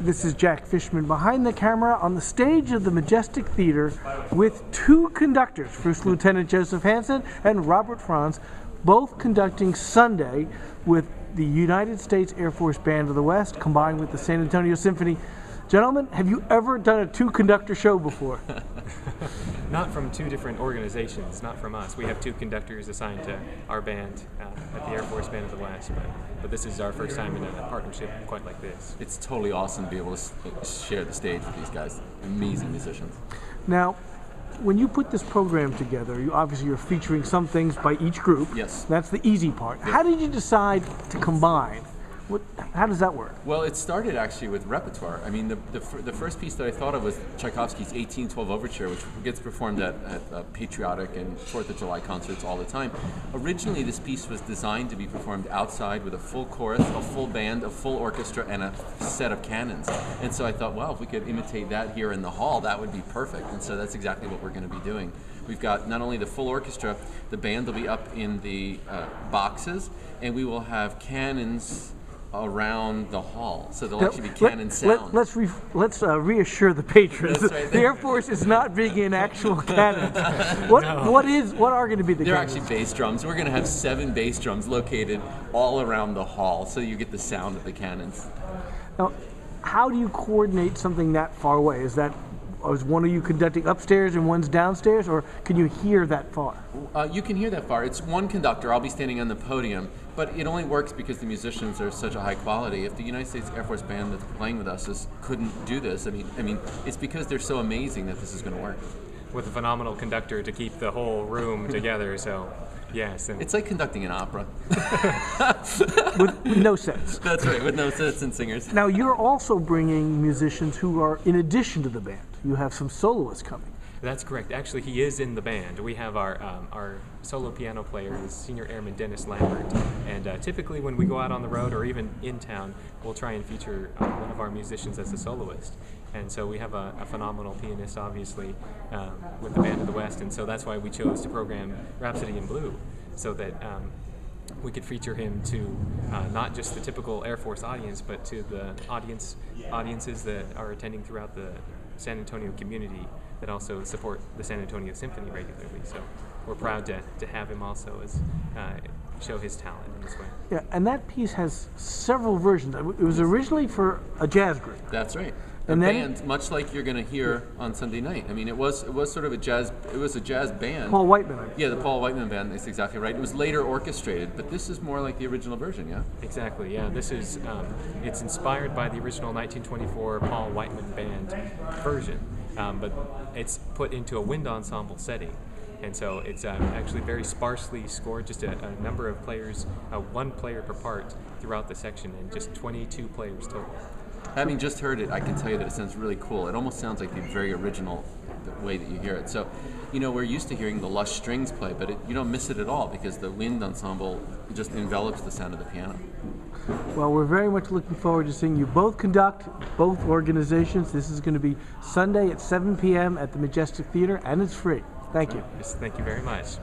This is Jack Fishman behind the camera on the stage of the Majestic Theater with two conductors, First Lieutenant Joseph Hansen and Robert Franz, both conducting Sunday with the United States Air Force Band of the West combined with the San Antonio Symphony. Gentlemen, have you ever done a two-conductor show before? Not from two different organizations, not from us. We have two conductors assigned to our band at the Air Force Band of the West, but this is our first time in a partnership quite like this. It's totally awesome to be able to share the stage with these guys, amazing musicians. Now, when you put this program together, you're featuring some things by each group. Yes. That's the easy part. Yes. How did you decide to combine? How does that work? Well, it started actually with repertoire. I mean, the first piece that I thought of was Tchaikovsky's 1812 Overture, which gets performed at patriotic and 4th of July concerts all the time. Originally, this piece was designed to be performed outside with a full chorus, a full band, a full orchestra, and a set of cannons. And so I thought, well, if we could imitate that here in the hall, that would be perfect. And so that's exactly what we're going to be doing. We've got not only the full orchestra, the band will be up in the boxes, and we will have cannons around the hall, so there'll actually be cannon sound. Let's reassure the patrons. Right. The Air Force is not bringing in actual cannons. What are going to be the They're cannons? actually bass drums. We're going to have 7 bass drums located all around the hall, so you get the sound of the cannons. Now, how do you coordinate something that far away? Is one of you conducting upstairs and one's downstairs, or can you hear that far? You can hear that far. It's one conductor. I'll be standing on the podium, but it only works because the musicians are such a high quality. If the United States Air Force Band that's playing with us couldn't do this, I mean, it's because they're so amazing that this is going to work. With a phenomenal conductor to keep the whole room together, so yes. It's like conducting an opera. with no sets. That's right, with no sets and singers. Now, you're also bringing musicians who are in addition to the band. You have some soloists coming. That's correct. Actually, he is in the band. We have our solo piano player is Senior Airman Dennis Lambert, and typically when we go out on the road or even in town, we'll try and feature one of our musicians as a soloist. And so we have a phenomenal pianist, obviously, with the Band of the West, and so that's why we chose to program Rhapsody in Blue, so that we could feature him to not just the typical Air Force audience, but to the audiences that are attending throughout the San Antonio community that also support the San Antonio Symphony regularly. So we're proud to have him also as show his talent in this way. Yeah, and that piece has several versions. It was originally for a jazz group. That's right. And band, much like you're going to hear on Sunday night. I mean, it was sort of a jazz band. Paul Whiteman. Yeah, the Paul Whiteman band. That's exactly right. It was later orchestrated, but this is more like the original version, yeah. Exactly. Yeah, this is it's inspired by the original 1924 Paul Whiteman band version, but it's put into a wind ensemble setting. And so it's actually very sparsely scored, just a number of players, one player per part throughout the section, and just 22 players total. Having just heard it, I can tell you that it sounds really cool. It almost sounds like the very original way that you hear it. So, we're used to hearing the lush strings play, but you don't miss it at all because the wind ensemble just envelops the sound of the piano. Well, we're very much looking forward to seeing you both conduct, both organizations. This is going to be Sunday at 7 p.m. at the Majestic Theater, and it's free. Thank you. Yes, thank you very much.